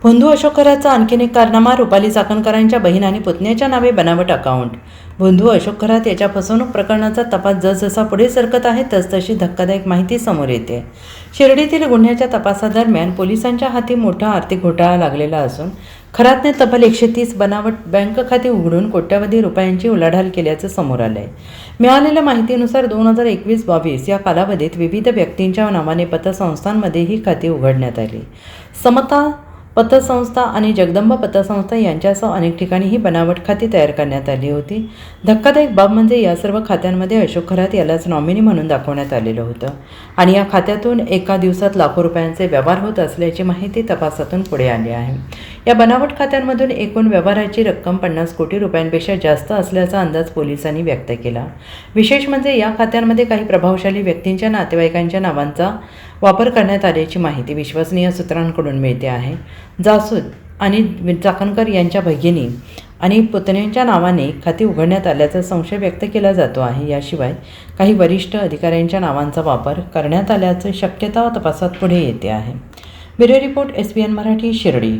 भोंदू अशोक खरातचा आणखीन एक कारनामा, रुपाली चाकणकरांच्या बहीण आणि पुतण्याच्या नावे बनावट अकाउंट. भोंदू अशोक खरात याच्या फसवणूक प्रकरणाचा तपास जसजसा पुढे सरकत आहे तसतशी धक्कादायक माहिती समोर येते. शिर्डीतील गुन्ह्याच्या तपासादरम्यान पोलिसांच्या हाती मोठा आर्थिक घोटाळा लागलेला असून खरातने तब्बल 130 बनावट बँक खाती उघडून कोट्यवधी रुपयांची उलाढाल केल्याचं समोर आलंय. मिळालेल्या माहितीनुसार 2021-22 या कालावधीत विविध व्यक्तींच्या नावाने पतसंस्थांमध्ये ही खाती उघडण्यात आली. समता पतसंस्था आणि जगदंबा पतसंस्था यांच्यासह अनेक ठिकाणी ही बनावट खाती तयार करण्यात आली होती. धक्कादायक बाब म्हणजे या सर्व खात्यांमध्ये अशोक खरात यालाच नॉमिनी म्हणून दाखवण्यात आलेलं होतं आणि या खात्यातून एका दिवसात लाखो रुपयांचे व्यवहार होत असल्याची माहिती तपासातून पुढे आली आहे. या बनावट खात्यांमधून एकूण व्यवहाराची रक्कम 50 कोटी रुपयांपेक्षा जास्त असल्याचा अंदाज पोलिसांनी व्यक्त केला. विशेष म्हणजे या खात्यांमध्ये काही प्रभावशाली व्यक्तींच्या नातेवाईकांच्या नावांचा वापर करण्यात आल्याची माहिती विश्वसनीय सूत्रांकडून मिळते आहे. जासूद आणि चाकणकर यांच्या भगिनी आणि पुतण्यांच्या नावाने खाती उघडण्यात आल्याचा संशय व्यक्त केला जातो आहे. याशिवाय काही वरिष्ठ अधिकाऱ्यांच्या नावांचा वापर करण्यात आल्याची शक्यता तपासात पुढे येते आहे. Bureau report SBN Marathi, Shirdi.